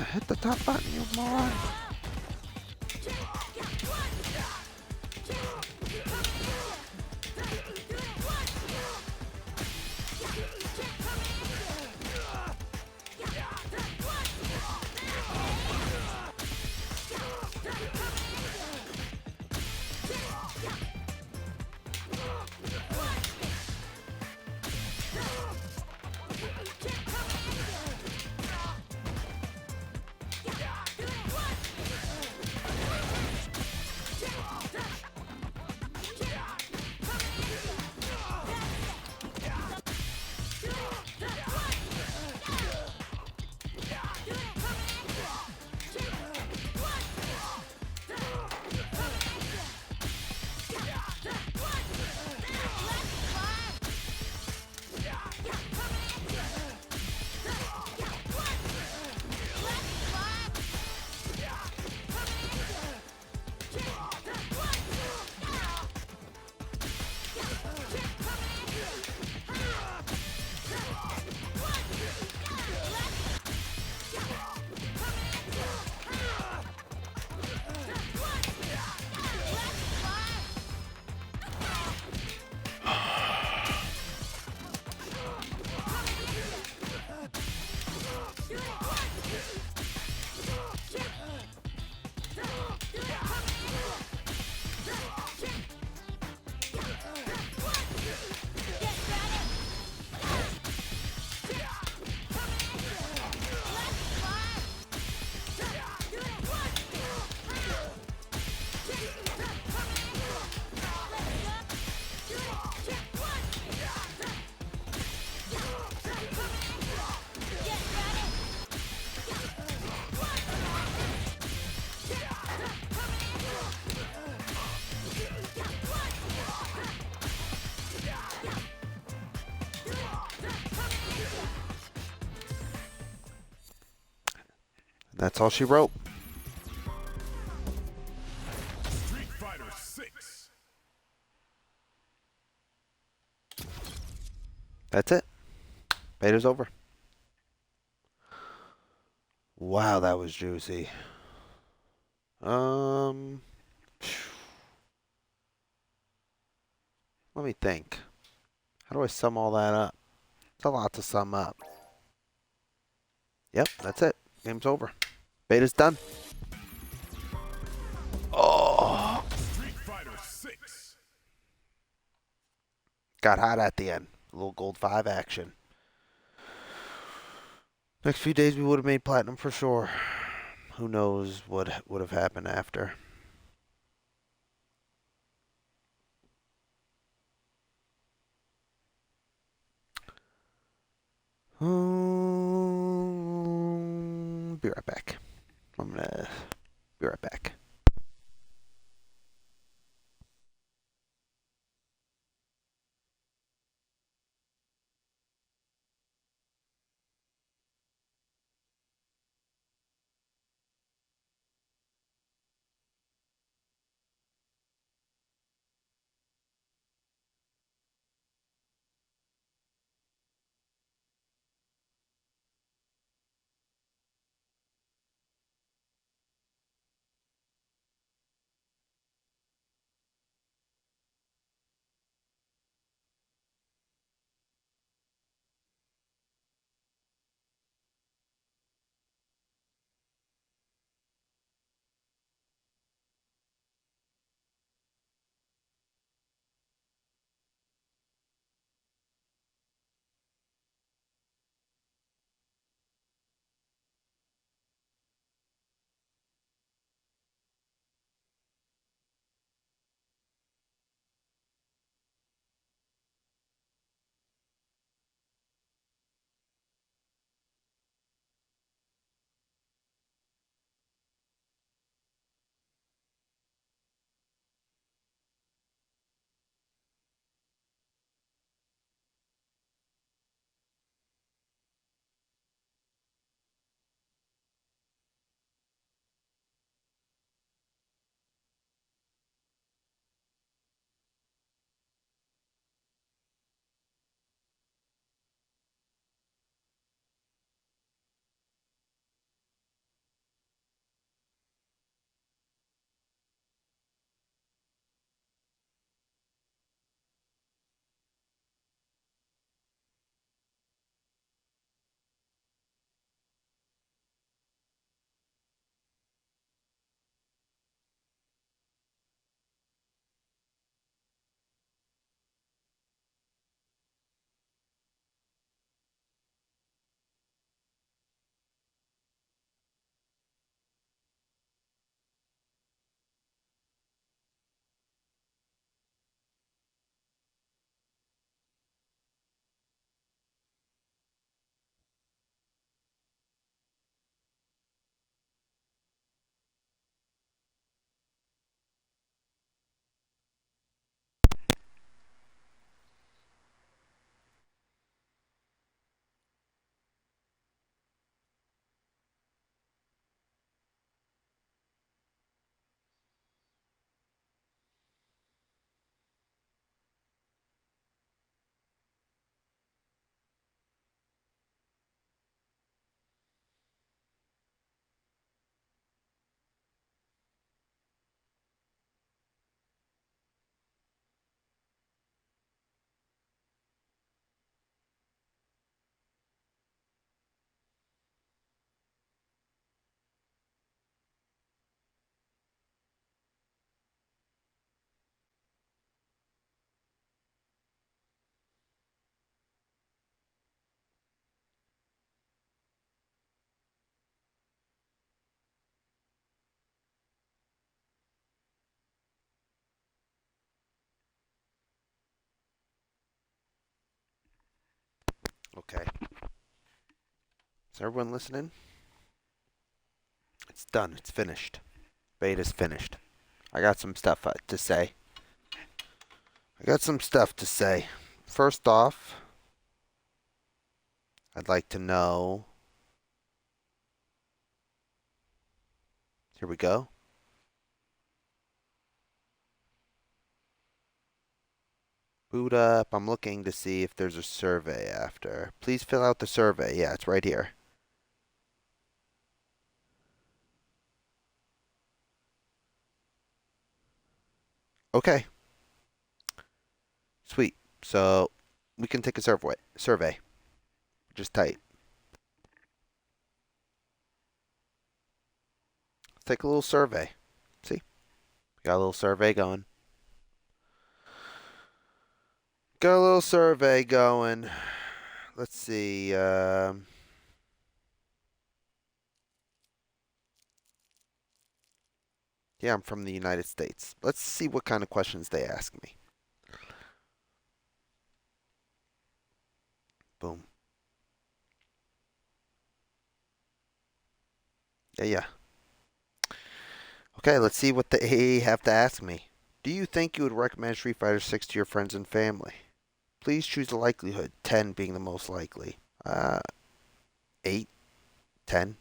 hit the top button, you moron. That's all she wrote. Street Fighter 6. That's it. Beta's over. Wow, that was juicy. Let me think. How do I sum all that up? It's a lot to sum up. Yep, that's it. Game's over. Beta's done. Oh, Street Fighter 6. got hot at the end. A little gold 5 action. Next few days we would have made platinum for sure. Who knows what would have happened after. Be right back. I'm gonna be right back. Okay. Is everyone listening? It's done. It's finished. Beta's finished. I got some stuff to say. First off, I'd like to know. Here we go. Boot up. I'm looking to see if there's a survey after. Please fill out the survey. Yeah, it's right here. Okay. Sweet. So we can take a survey. Just type. Let's take a little survey. See? Got a little survey going. Got a little survey going. Let's see. Yeah, I'm from the United States. Let's see what kind of questions they ask me. Boom. Yeah, yeah. Okay, let's see what they have to ask me. Do you think you would recommend Street Fighter 6 to your friends and family? Please choose the likelihood, 10 being the most likely. 8, 10.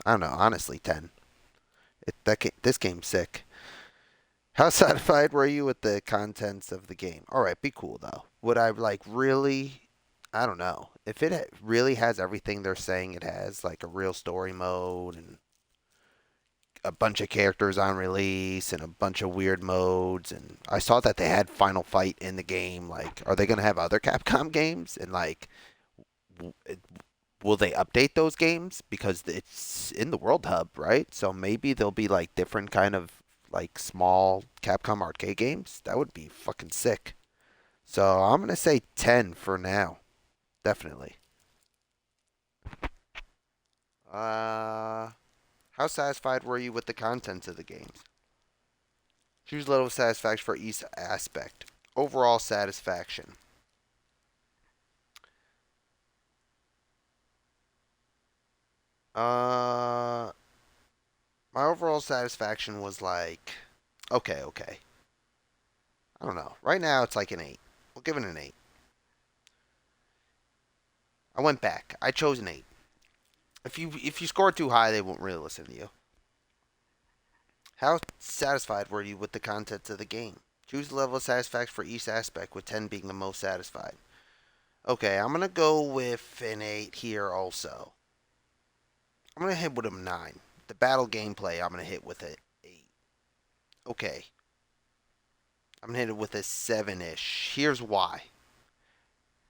I don't know, honestly, 10. This game's sick. How satisfied were you with the contents of the game? All right, be cool though. Would I like really? I don't know. If it really has everything they're saying it has, like a real story mode and a bunch of characters on release and a bunch of weird modes, and I saw that they had Final Fight in the game. Like, are they gonna have other Capcom games? And like, will they update those games because it's in the World Hub, right? So maybe there'll be like different kind of like small Capcom arcade games. That would be fucking sick. So I'm gonna say 10 for now, definitely. How satisfied were you with the contents of the games? Choose level of satisfaction for each aspect. Overall satisfaction. Uh, my overall satisfaction was like, okay, okay. I don't know. Right now it's like an 8. We'll give it an 8. I went back. I chose an 8. If you score too high, they won't really listen to you. How satisfied were you with the contents of the game? Choose the level of satisfaction for each aspect, with 10 being the most satisfied. Okay, I'm gonna go with an 8 here also. I'm gonna hit with a 9. The battle gameplay, I'm gonna hit with an 8. Okay, I'm gonna hit it with a 7-ish. Here's why.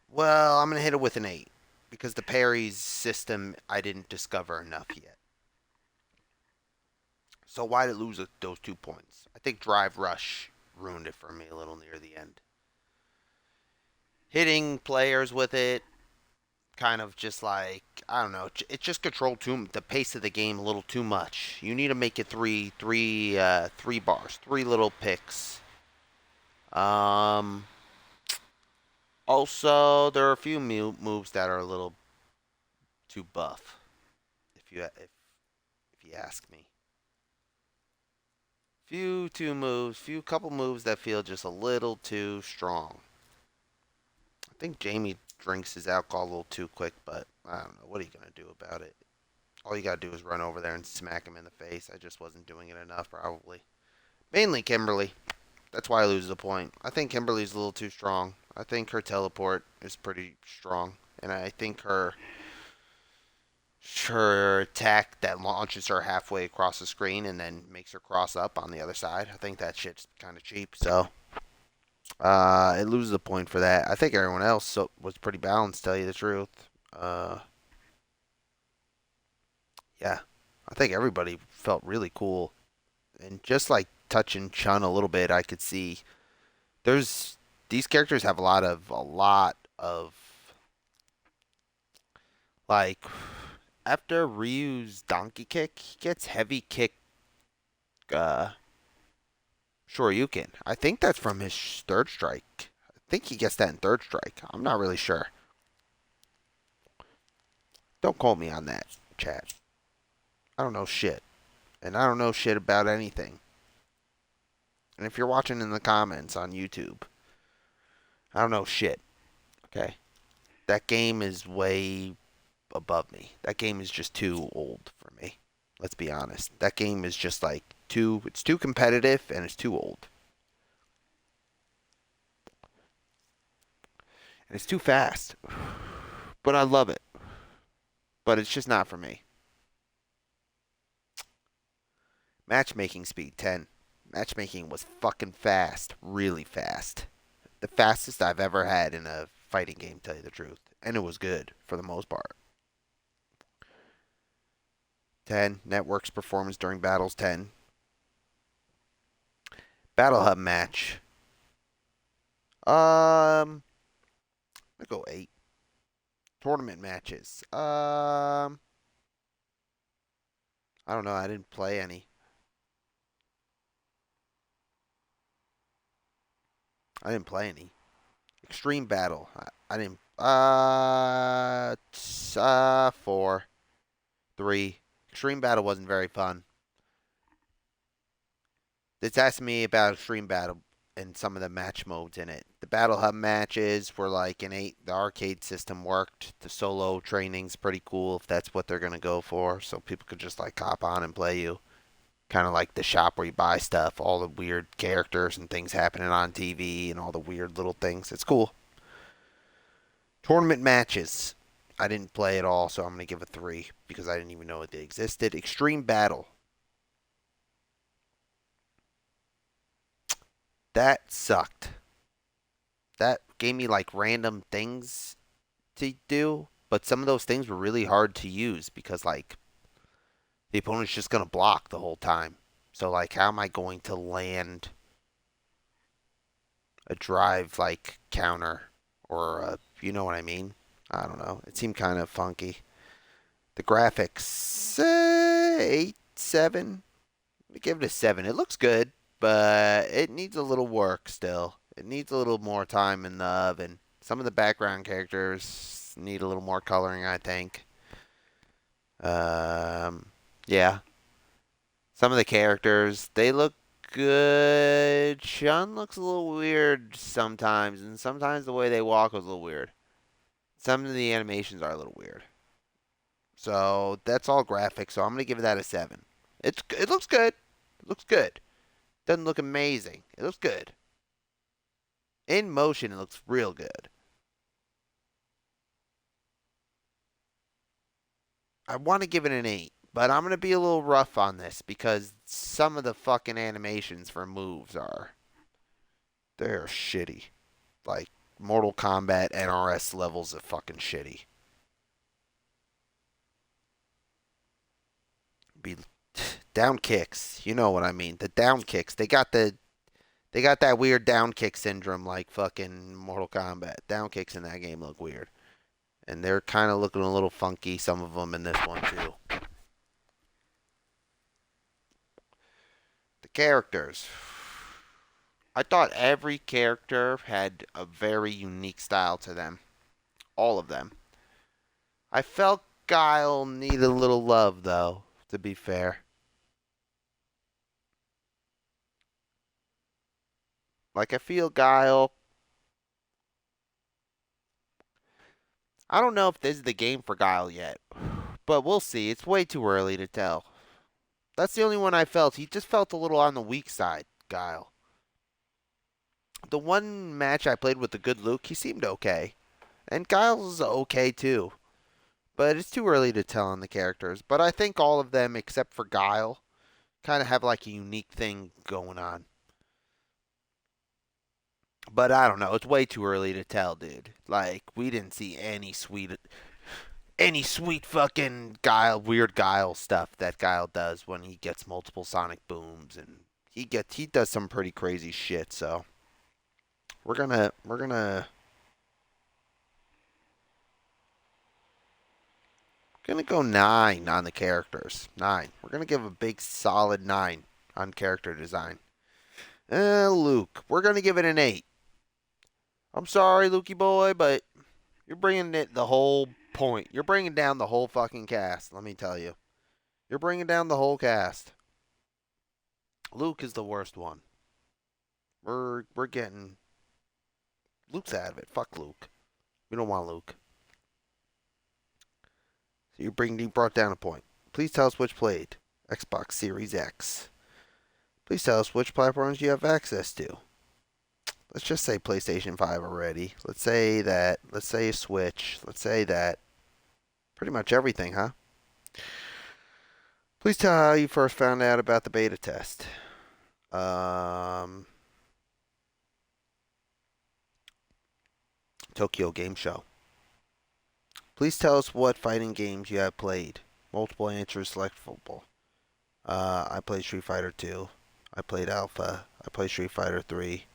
Well, I'm gonna hit it with an 8 because the parries system I didn't discover enough yet. So why did it lose those 2 points? I think Drive Rush ruined it for me a little near the end. Hitting players with it, kind of just like, I don't know, it just controlled the pace of the game a little too much. You need to make it three bars, three little picks. Um, Also, there are a few moves that are a little too buff, if you ask me. Few couple moves that feel just a little too strong. I think Jamie drinks his alcohol a little too quick, but I don't know. What are you gonna do about it? All you gotta do is run over there and smack him in the face. I just wasn't doing it enough, probably. Mainly Kimberly. That's why I lose the point. I think Kimberly's a little too strong. I think her teleport is pretty strong, and I think her attack that launches her halfway across the screen and then makes her cross up on the other side. I think that shit's kind of cheap. So it loses a point for that. I think everyone else was pretty balanced, to tell you the truth. Uh, yeah, I think everybody felt really cool. And just like touching Chun a little bit, I could see there's these characters have a lot of like after Ryu's donkey kick, he gets heavy kick uh Shoryuken. I think that's from his third strike. I think he gets that in third strike. I'm not really sure. Don't quote me on that, chat. I don't know shit. And I don't know shit about anything. And if you're watching in the comments on YouTube, I don't know shit. Okay? That game is way above me. That game is just too old for me. Let's be honest. That game is just like it's too competitive and it's too old. And it's too fast. But I love it. But it's just not for me. Matchmaking speed 10. Matchmaking was fucking fast. Really fast. The fastest I've ever had in a fighting game, to tell you the truth. And it was good for the most part. 10. Networks performance during battles 10. Battle Hub match. I'll go 8. Tournament matches. I don't know. I didn't play any. I didn't play any. Extreme battle. I didn't. 4, 3. Extreme battle wasn't very fun. It's asking me about extreme battle and some of the match modes in it. The battle hub matches were like an 8. The arcade system worked. The solo training's pretty cool if that's what they're gonna go for. So people could just like hop on and play you. Kind of like the shop where you buy stuff, all the weird characters and things happening on TV and all the weird little things. It's cool. Tournament matches. I didn't play at all, so I'm going to give a 3 because I didn't even know they existed. Extreme Battle. That sucked. That gave me like random things to do, but some of those things were really hard to use because like the opponent's just going to block the whole time. So like how am I going to land a drive like counter or you know what I mean? I don't know. It seemed kind of funky. The graphics, 8, 7. I give it a 7. It looks good, but it needs a little work still. It needs a little more time in the oven. Some of the background characters need a little more coloring, I think. Yeah. Some of the characters, they look good. Chun looks a little weird sometimes, and sometimes the way they walk was a little weird. Some of the animations are a little weird. So that's all graphics. So I'm gonna give that a 7. It looks good. It looks good. Doesn't look amazing. It looks good. In motion, it looks real good. I want to give it an 8, but I'm gonna be a little rough on this because some of the fucking animations for moves they're shitty. Like Mortal Kombat NRS levels of fucking shitty. Be down kicks. You know what I mean? The down kicks. They got that weird down kick syndrome like fucking Mortal Kombat. Down kicks in that game look weird. And they're kind of looking a little funky, some of them in this one too. The characters. I thought every character had a very unique style to them. All of them. I felt Guile needed a little love though, to be fair. Like I feel Guile. I don't know if this is the game for Guile yet, but we'll see. It's way too early to tell. That's the only one I felt. He just felt a little on the weak side, Guile. The one match I played with the good Luke, he seemed okay. And Guile's okay too. But it's too early to tell on the characters. But I think all of them, except for Guile, kind of have like a unique thing going on. But I don't know. It's way too early to tell, dude. Like, we didn't see any sweet fucking weird Guile stuff that Guile does when he gets multiple sonic booms and he does some pretty crazy shit. So we're gonna go 9 on the characters. 9. We're gonna give a big solid 9 on character design. Luke, we're gonna give it an 8. I'm sorry, Lukey boy, but you're bringing it the whole point. You're bringing down the whole fucking cast, let me tell you. You're bringing down the whole cast. Luke is the worst one. We're getting Luke's out of it. Fuck Luke. We don't want Luke. So you brought down a point. Please tell us which played. Xbox Series X. Please tell us which platforms you have access to. Let's just say PlayStation 5 already. Let's say that. Let's say Switch. Let's say that. Pretty much everything, huh? Please tell how you first found out about the beta test. Tokyo Game Show. Please tell us what fighting games you have played. Multiple answers selectable. I played Street Fighter 2. I played Alpha. I played Street Fighter 3.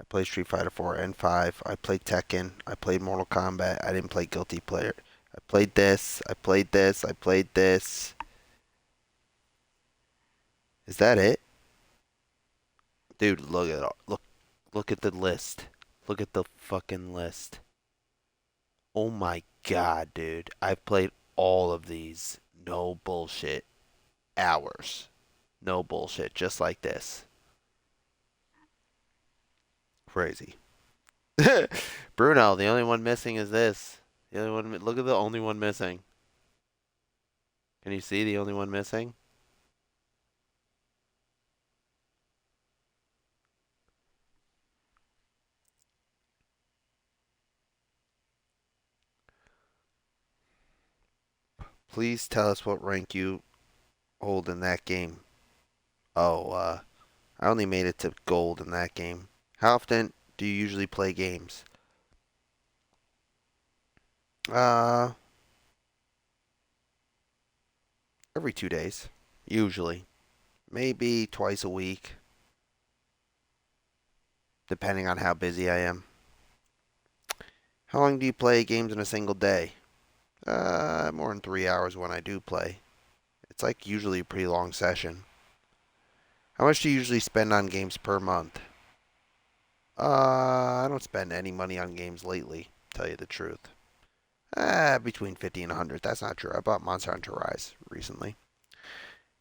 I played Street Fighter 4 and 5. I played Tekken. I played Mortal Kombat. I didn't play Guilty Player. I played this. I played this. I played this. Is that it? Dude, look at look at the list. Look at the fucking list. Oh my god, dude. I've played all of these. No bullshit. Hours. No bullshit. Just like this. Crazy. Bruno, the only one missing is this. The only one. Look at the only one missing. Can you see the only one missing? Please tell us what rank you hold in that game. Oh, I only made it to gold in that game. How often do you usually play games? Uh, every 2 days, usually. Maybe twice a week, depending on how busy I am. How long do you play games in a single day? More than 3 hours when I do play. It's like usually a pretty long session. How much do you usually spend on games per month? I don't spend any money on games lately, to tell you the truth. Between 50 and 100. That's not true. I bought Monster Hunter Rise recently.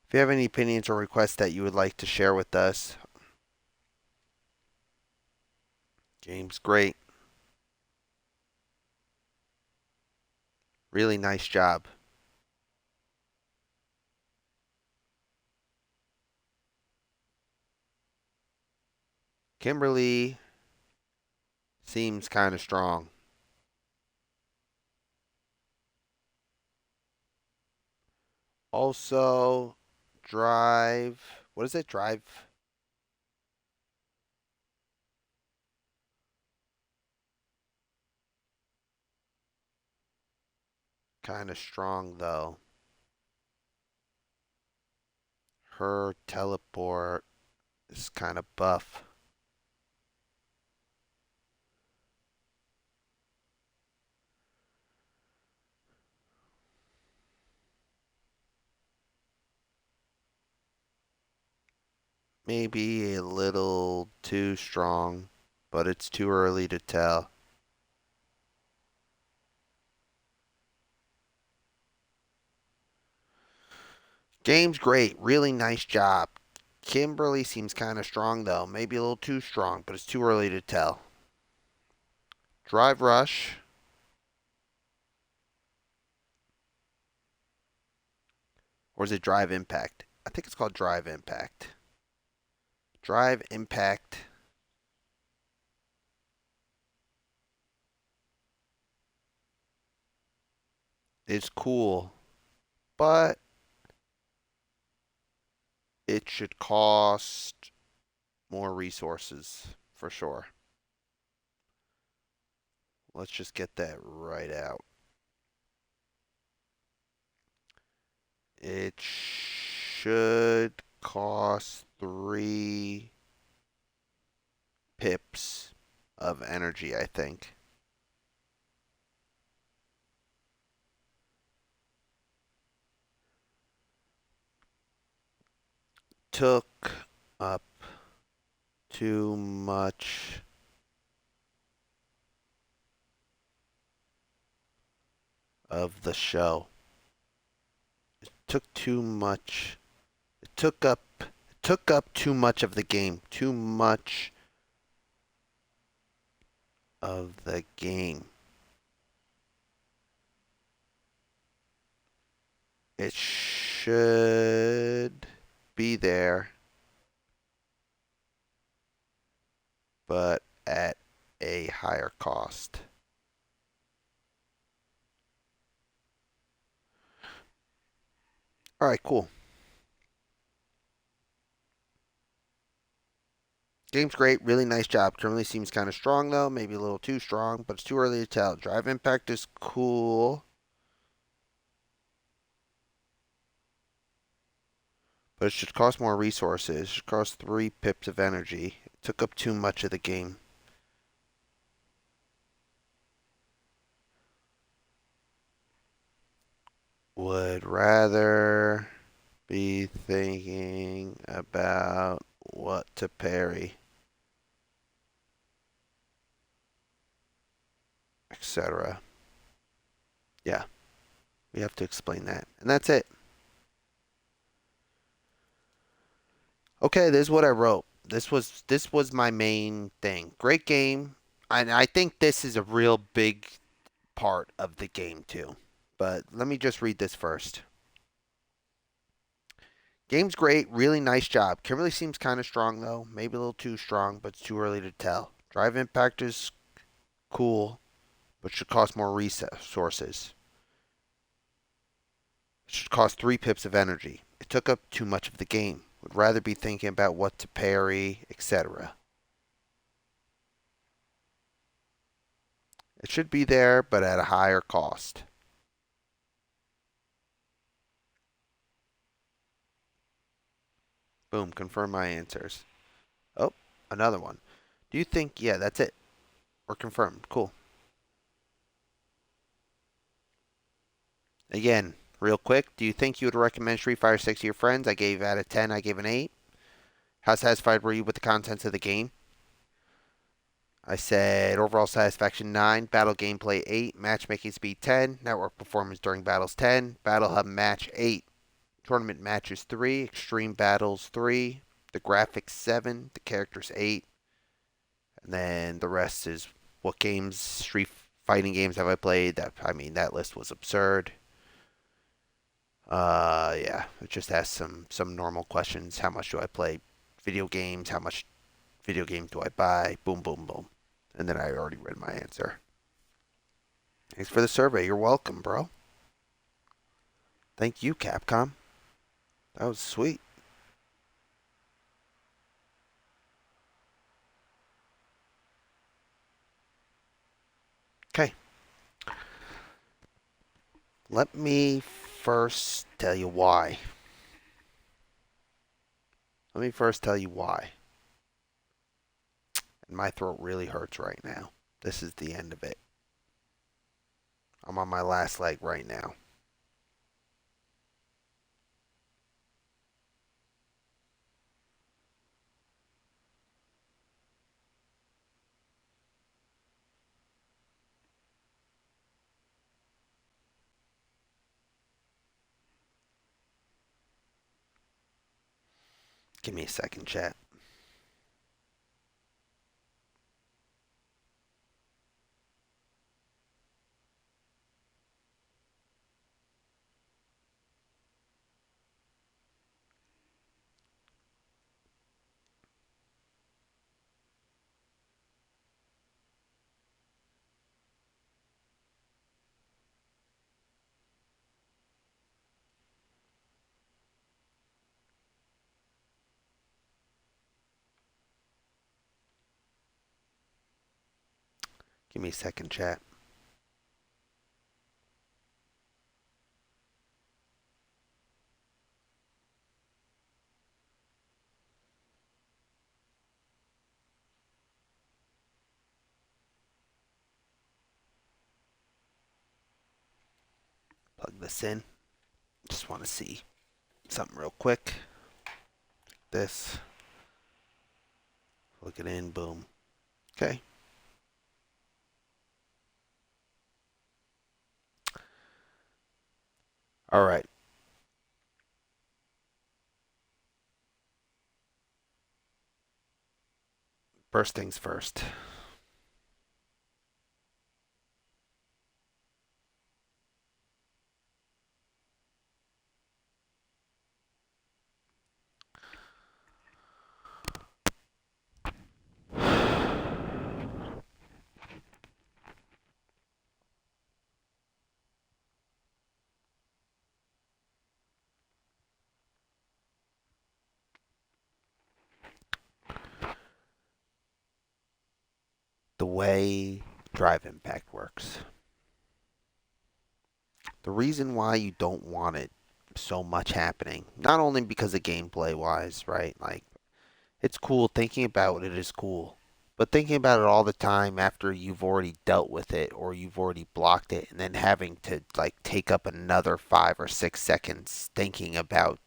If you have any opinions or requests that you would like to share with us, game's great. Really nice job. Kimberly seems kind of strong. Also, Drive. What is it? Drive. Kind of strong, though. Her teleport is kind of buff. Maybe a little too strong, but it's too early to tell. Game's great. Really nice job. Kimberly seems kind of strong, though. Maybe a little too strong, but it's too early to tell. Drive Rush. Or is it Drive Impact? I think it's called Drive Impact. Drive Impact is cool, but it should cost more resources for sure. Let's just get that right out. It should cost 3 pips of energy, I think. Took up too much of the show. Took too much. It took up too much of the game. Too much of the game. It should be there, but at a higher cost. All right, cool. Game's great, really nice job. Currently seems kind of strong though, maybe a little too strong, but it's too early to tell. Drive impact is cool, but it should cost more resources. It should cost 3 pips of energy. It took up too much of the game. Would rather be thinking about what to parry, etc. Yeah, we have to explain that. And that's it. Okay, this is what I wrote. This was my main thing. Great game. And I think this is a real big part of the game too. But let me just read this first. Game's great, really nice job. Kimberly seems kind of strong though, maybe a little too strong, but it's too early to tell. Drive impact is cool, but should cost more resources. It should cost 3 pips of energy. It took up too much of the game. Would rather be thinking about what to parry, etc. It should be there, but at a higher cost. Boom, confirm my answers. Oh, another one. Do you think, yeah, that's it. We're confirmed. Cool. Again, real quick, do you think you would recommend Street Fighter 6 to your friends? I gave out of 10, I gave an 8. How satisfied were you with the contents of the game? I said overall satisfaction 9, battle gameplay 8, matchmaking speed 10, network performance during battles 10, battle hub match 8, tournament matches 3, extreme battles 3, the graphics 7, the characters 8, and then the rest is what games, street fighting games have I played? That list was absurd. Yeah, it just asks some normal questions. How much do I play video games? How much video games do I buy? Boom, boom, boom. And then I already read my answer. Thanks for the survey. You're welcome, bro. Thank you, Capcom. That was sweet. Okay, let me first tell you why. Let me first tell you why. And my throat really hurts right now. This is the end of it. I'm on my last leg right now. Give me a second, chat. Give me a second, chat. Plug this in. Just want to see something real quick. This. Plug it in. Boom. Okay. All right. First things first. The way drive impact works. The reason why you don't want it so much happening, not only because of gameplay wise, right? Like, it's cool thinking about it is cool. But thinking about it all the time after you've already dealt with it or you've already blocked it and then having to like take up another 5 or 6 seconds thinking about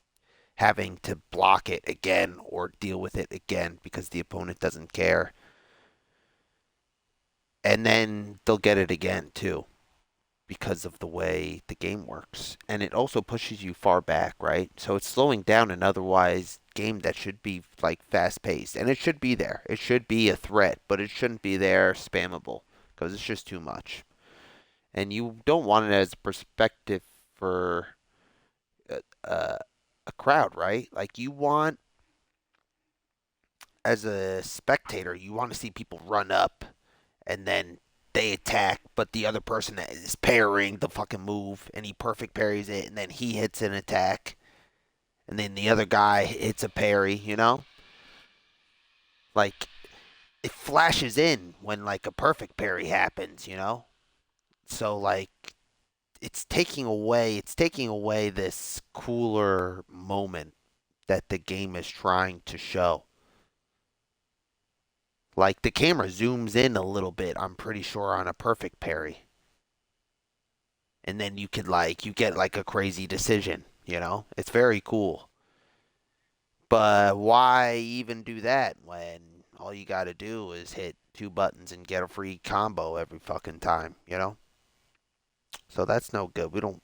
having to block it again or deal with it again because the opponent doesn't care. And then they'll get it again too because of the way the game works. And it also pushes you far back, right? So it's slowing down an otherwise game that should be like fast paced. And it should be there. It should be a threat, but it shouldn't be there spammable because it's just too much. And you don't want it as a perspective for a, a crowd, right? Like you want, as a spectator, you want to see people run up and then they attack, but the other person is parrying the fucking move, and he perfect parries it, and then he hits an attack, and then the other guy hits a parry. Like it flashes in when like a perfect parry happens. So like it's taking away this cooler moment that the game is trying to show. Like the camera zooms in a little bit, I'm pretty sure, on a perfect parry, and then you get like a crazy decision. It's very cool. But why even do that when all you got to do is hit two buttons and get a free combo every fucking time? So that's no good. We don't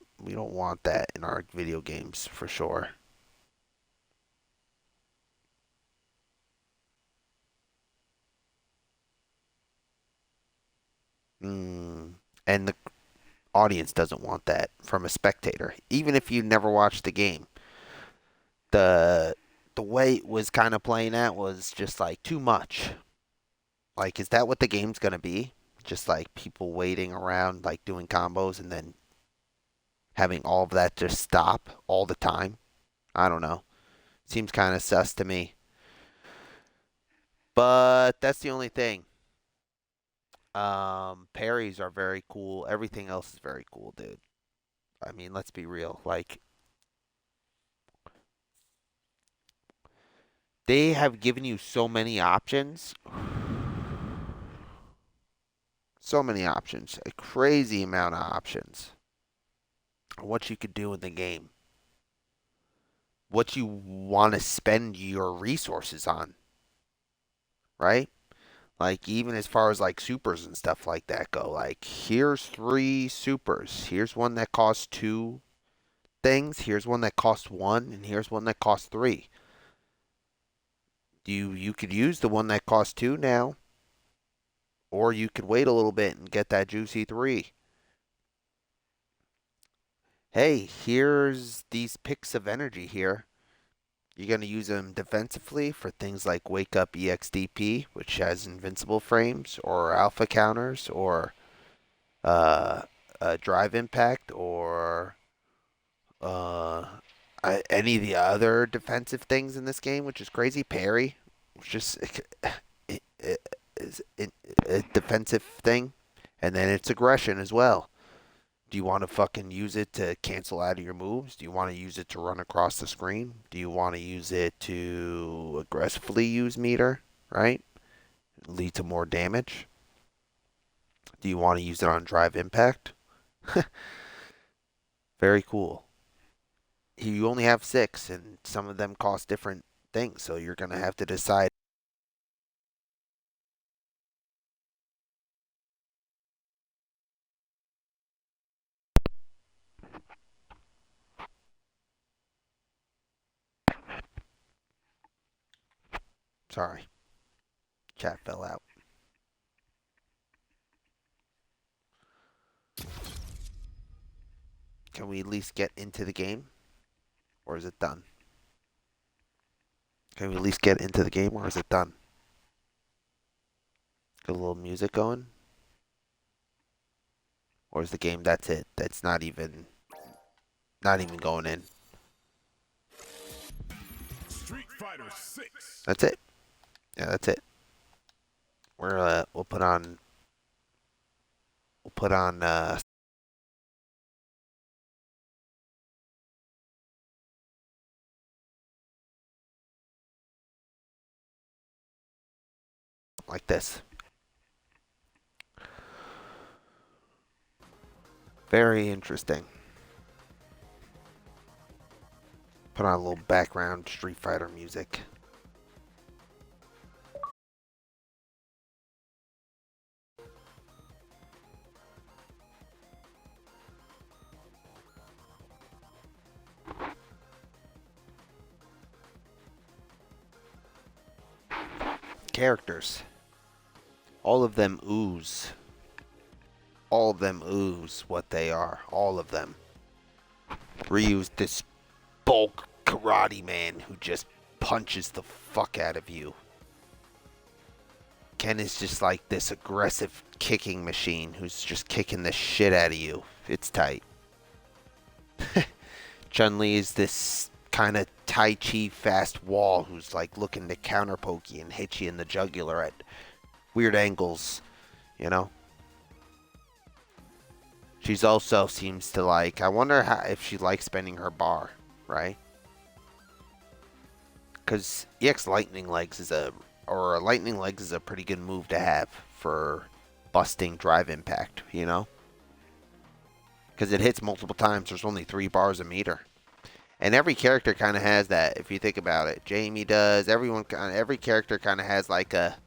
want that in our video games for sure. Mm. And the audience doesn't want that from a spectator, even if you never watched the game. The the way it was kind of playing out was just like too much. Like, is that what the game's gonna be? Just like people waiting around, like doing combos, and then having all of that just stop all the time? I don't know. Seems kind of sus to me. But that's the only thing. Parries are very cool. Everything else is very cool, dude. I mean, let's be real. Like, they have given you so many options. So many options. A crazy amount of options. What you could do in the game. What you want to spend your resources on, right? Like even as far as like supers and stuff like that go, like here's three supers. Here's one that costs two things. Here's one that costs one, and here's one that costs three. You could use the one that costs two now, or you could wait a little bit and get that juicy three. Hey, here's these picks of energy here. You're going to use them defensively for things like Wake Up EXDP, which has invincible frames, or alpha counters, or uh, drive impact, or uh, any of the other defensive things in this game, which is crazy. Parry, which just is a defensive thing, and then it's aggression as well. Do you want to fucking use it to cancel out of your moves? Do you want to use it to run across the screen? Do you want to use it to aggressively use meter, right? Lead to more damage? Do you want to use it on drive impact? Very cool. You only have six, and some of them cost different things, so you're going to have to decide. Sorry. Chat fell out. Can we at least get into the game? Or is it done? Can we at least get into the game or is it done? Get a little music going? Or is the game that's it? That's not even going in. Street Fighter 6. That's it. Yeah, that's it. We'll put on like this. Very interesting. Put on a little background Street Fighter music. Characters. All of them ooze. All of them ooze what they are. All of them. Ryu's this bulk karate man who just punches the fuck out of you. Ken is just like this aggressive kicking machine who's just kicking the shit out of you. It's tight. Chun-Li is this kind of Tai Chi fast wall who's like looking to counter poke you and hit you in the jugular at weird angles, you know? She's also seems to like, I wonder if she likes spending her bar, right? Because EX Lightning Legs is Lightning Legs is a pretty good move to have for busting drive impact, you know? Because it hits multiple times. There's only 3 bars a meter. And every character kind of has that, if you think about it. Jamie does. Every character kind of has like a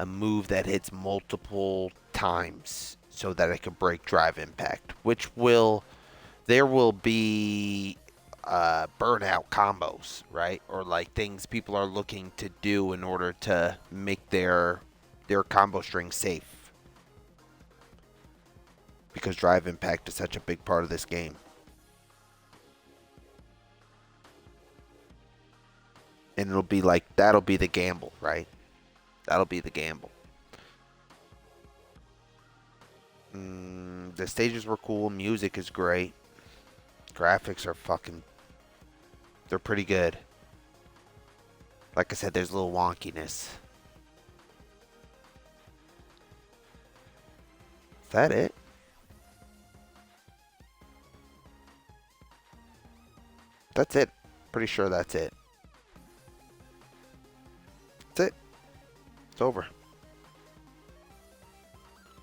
move that hits multiple times so that it can break drive impact. There will be burnout combos, right? Or like things people are looking to do in order to make their combo string safe. Because drive impact is such a big part of this game. And it'll be like, that'll be the gamble, right? That'll be the gamble. The stages were cool. Music is great. Graphics are they're pretty good. Like I said, there's a little wonkiness. Is that it? That's it. Pretty sure that's it. That's it. It's over.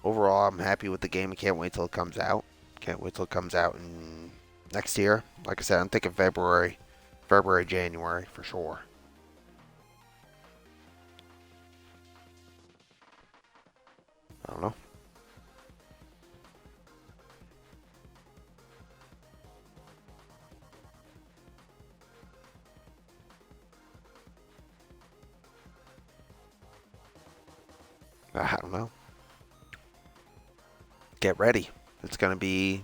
Overall, I'm happy with the game. I can't wait till it comes out. Can't wait till it comes out in next year. Like I said, I'm thinking February, January for sure. I don't know. I don't know. Get ready. It's gonna be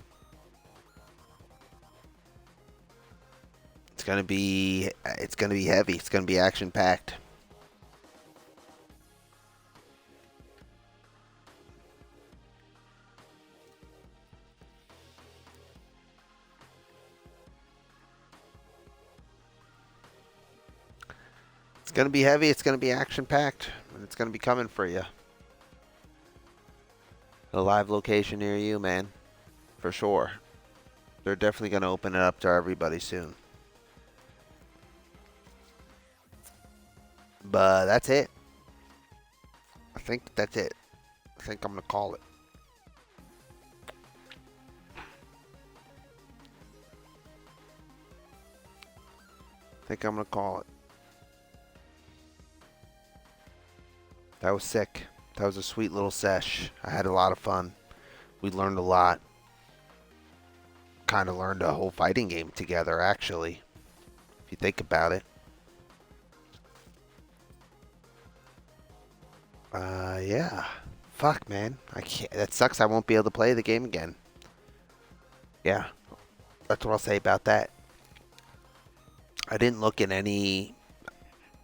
heavy. It's gonna be action packed. It's gonna be heavy. It's gonna be action packed, and it's gonna be coming for you. A live location near you, man, for sure. They're definitely gonna open it up to everybody soon. But that's it. I think that's it. I think I'm gonna call it. I think I'm gonna call it. That was sick. That was a sweet little sesh. I had a lot of fun. We learned a lot. Kind of learned a whole fighting game together, actually. If you think about it. Yeah. Fuck, man. I can't. That sucks. I won't be able to play the game again. Yeah, that's what I'll say about that. I didn't look at any.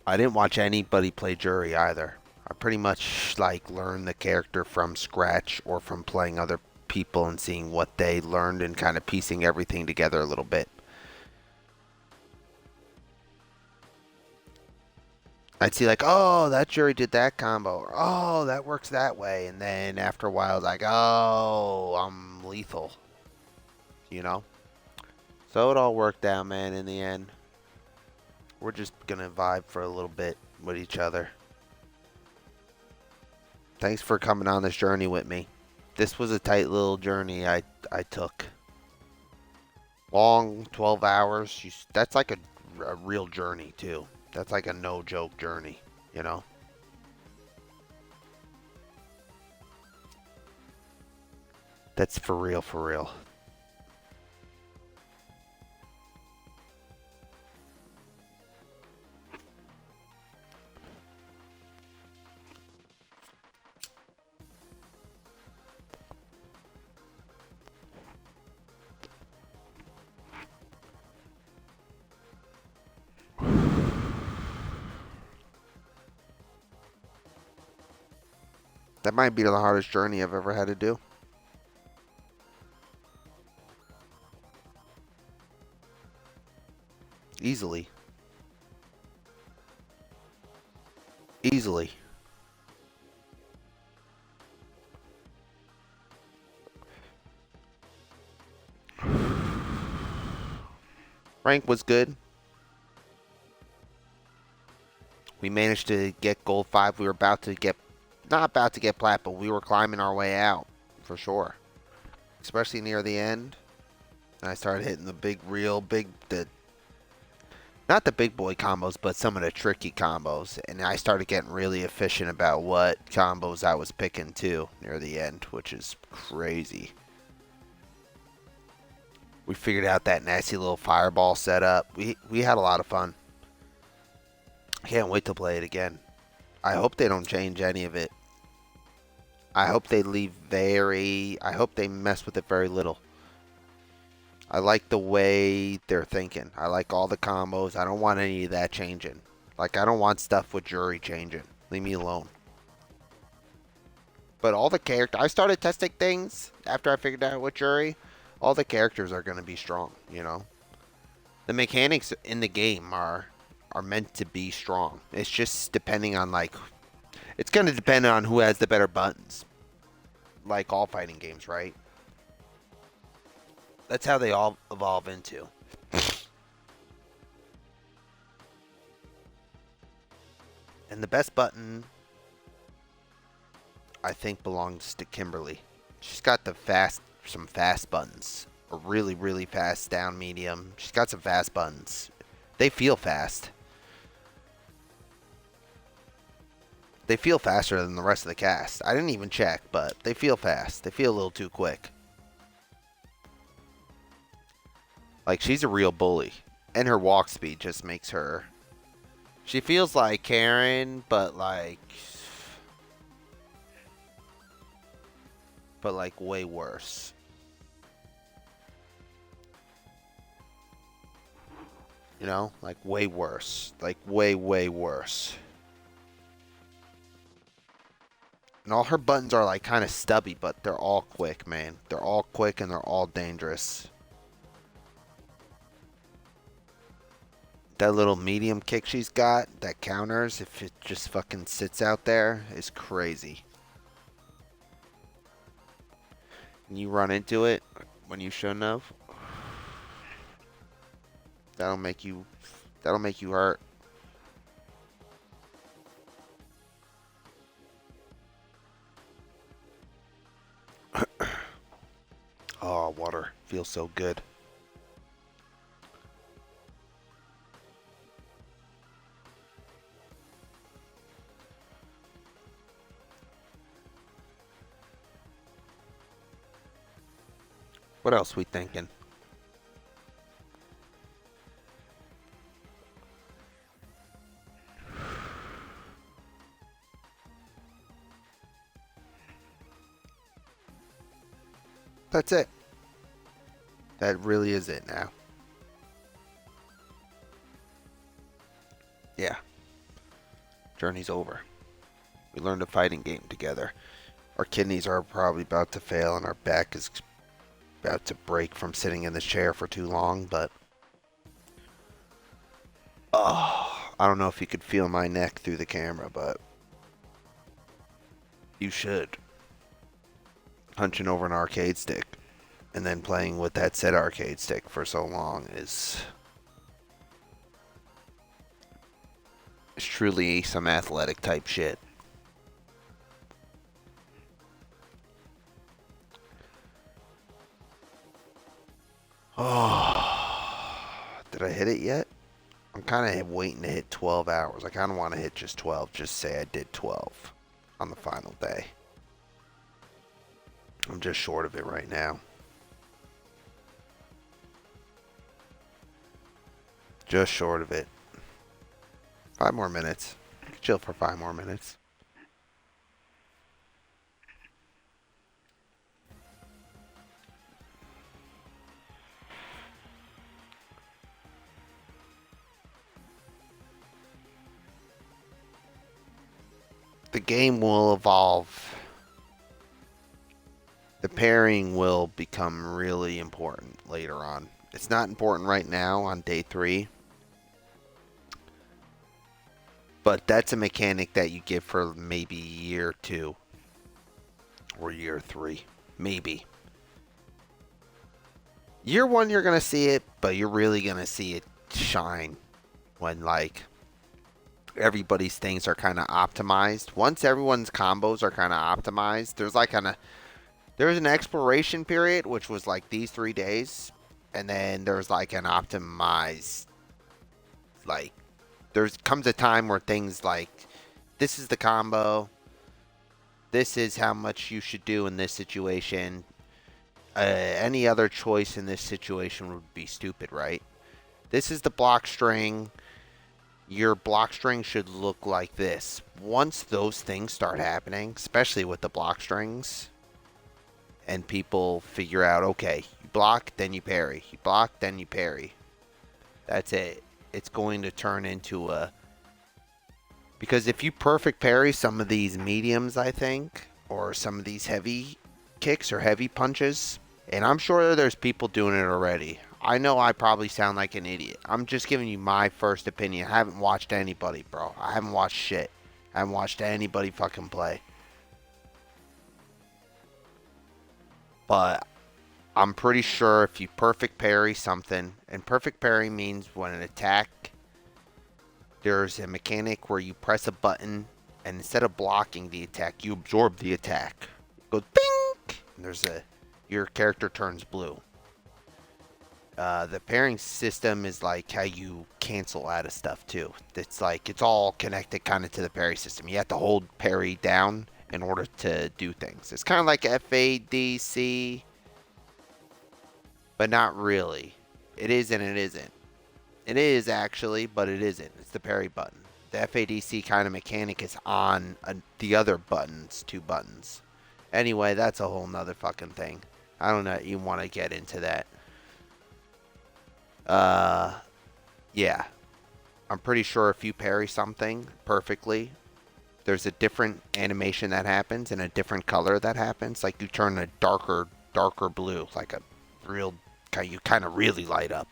I didn't watch anybody play Jury either. I pretty much like learned the character from scratch or from playing other people and seeing what they learned and kind of piecing everything together a little bit. I'd see like, oh, that Jury did that combo, or oh, that works that way, and then after a while, it's like, oh, I'm lethal, you know. So it all worked out, man. In the end, we're just gonna vibe for a little bit with each other. Thanks for coming on this journey with me. This was a tight little journey I took. Long, 12 hours. That's like a real journey too. That's like a no joke journey, you know. That's for real, for real. That might be the hardest journey I've ever had to do. Easily. Easily. Rank was good. We managed to get gold 5. We were about to get, not about to get plat, but we were climbing our way out for sure. Especially near the end. And I started hitting the big, real big, not the big boy combos, but some of the tricky combos. And I started getting really efficient about what combos I was picking too near the end, which is crazy. We figured out that nasty little fireball setup. We had a lot of fun. Can't wait to play it again. I hope they don't change any of it. I hope they I hope they mess with it very little. I like the way they're thinking. I like all the combos. I don't want any of that changing. Like, I don't want stuff with Jury changing. Leave me alone. But all the characters, I started testing things after I figured out with Jury. All the characters are going to be strong, you know. The mechanics in the game are meant to be strong. It's just depending on like it's going to depend on who has the better buttons. Like all fighting games, right? That's how they all evolve into. And the best button I think belongs to Kimberly. She's got some fast buttons. A really, really fast down medium. She's got some fast buttons. They feel fast. They feel faster than the rest of the cast. I didn't even check, but they feel fast. They feel a little too quick. Like, she's a real bully. And her walk speed just makes her... She feels like Karen, but like... But like way worse. You know? Like way worse. Like way, way worse. And all her buttons are like kind of stubby, but they're all quick, man. They're all quick and they're all dangerous. That little medium kick she's got that counters if it just fucking sits out there is crazy. And you run into it when you shouldn't have. That'll make you hurt. Oh, water feels so good. What else we thinking? That's it. That really is it now. Yeah, journey's over. We learned a fighting game together. Our kidneys are probably about to fail and our back is about to break from sitting in the chair for too long, but oh, I don't know if you could feel my neck through the camera, but you should. Hunching over an arcade stick and then playing with that said arcade stick for so long is truly some athletic type shit. Oh, did I hit it yet? I'm kind of waiting to hit 12 hours. I kind of want to hit just 12. Just say I did 12 on the final day. I'm just short of it right now. Just short of it. 5 more minutes. Chill for 5 more minutes. The game will evolve. The pairing will become really important later on. It's not important right now on day 3. But that's a mechanic that you get for maybe year 2 or year 3. Maybe. Year 1 you're going to see it, but you're really going to see it shine when like everybody's things are kind of optimized. Once everyone's combos are kind of optimized, there's an exploration period which was like these 3 days, and then there's like an optimized like there comes a time where things like this is the combo, this is how much you should do in this situation. Any other choice in this situation would be stupid, right? This is the block string. Your block string should look like this. Once those things start happening, especially with the block strings, and people figure out, okay, you block, then you parry. You block, then you parry. That's it. It's going to turn into a... Because if you perfect parry some of these mediums, I think, or some of these heavy kicks or heavy punches, and I'm sure there's people doing it already. I know I probably sound like an idiot. I'm just giving you my first opinion. I haven't watched anybody, bro. I haven't watched shit. I haven't watched anybody fucking play. But I'm pretty sure if you perfect parry something, and perfect parry means when an attack, there's a mechanic where you press a button, and instead of blocking the attack, you absorb the attack. It goes bing! And your character turns blue. The pairing system is like how you cancel out of stuff too. It's like it's all connected kind of to the parry system. You have to hold parry down in order to do things. It's kind of like F.G.C, but not really. It is and it isn't. It is actually, but it isn't. It's the parry button. The F.G.C kind of mechanic is on the other buttons, 2 buttons. Anyway, that's a whole nother fucking thing. I don't know. You want to get into that? Yeah. I'm pretty sure if you parry something perfectly, there's a different animation that happens and a different color that happens. Like you turn a darker blue, like a real, you kind of really light up.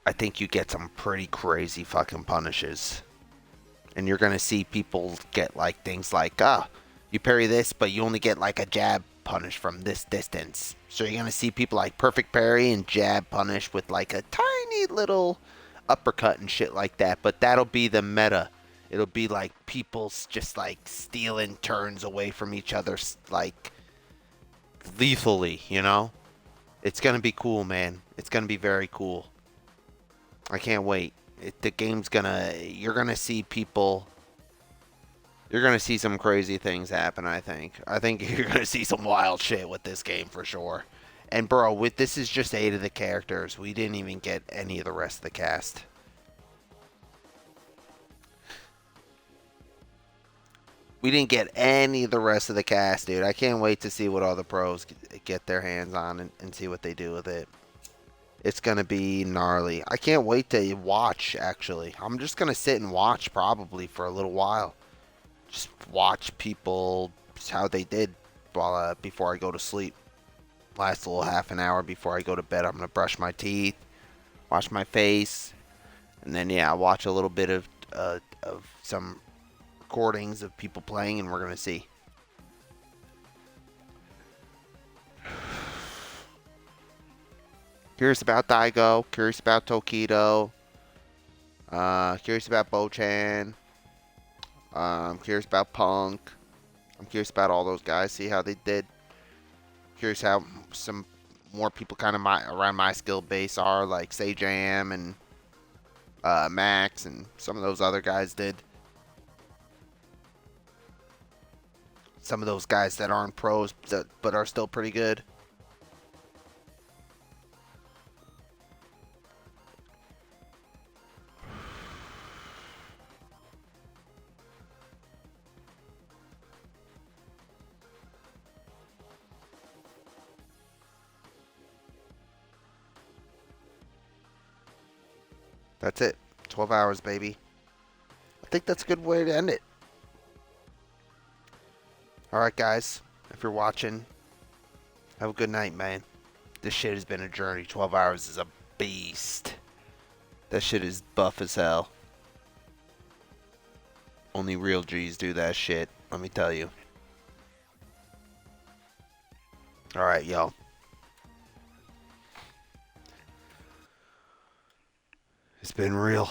I think you get some pretty crazy fucking punishes. And you're going to see people get like things like, you parry this, but you only get like a jab punish from this distance. So you're going to see people like perfect parry and jab punish with like a tiny little uppercut and shit like that. But that'll be the meta. It'll be like people just like stealing turns away from each other like lethally, you know? It's going to be cool, man. It's going to be very cool. I can't wait. The game's gonna... You're gonna see people... You're gonna see some crazy things happen, I think. I think you're gonna see some wild shit with this game for sure. And bro, this is just 8 of the characters. We didn't even get any of the rest of the cast. We didn't get any of the rest of the cast, dude. I can't wait to see what all the pros get their hands on and see what they do with it. It's gonna be gnarly. I can't wait to watch. Actually, I'm just gonna sit and watch probably for a little while. Just watch people how they did while before I go to sleep. Last a little half an hour before I go to bed. I'm gonna brush my teeth, wash my face, and then yeah, watch a little bit of some recordings of people playing, and we're gonna see. Curious about Daigo. Curious about Tokido. Curious about Bochan. Curious about Punk. I'm curious about all those guys. See how they did. Curious how some more people kind of around my skill base are, like Sajam and Max, and some of those other guys did. Some of those guys that aren't pros but are still pretty good. That's it. 12 hours, baby. I think that's a good way to end it. Alright, guys. If you're watching, have a good night, man. This shit has been a journey. 12 hours is a beast. That shit is buff as hell. Only real G's do that shit. Let me tell you. Alright, y'all. It's been real.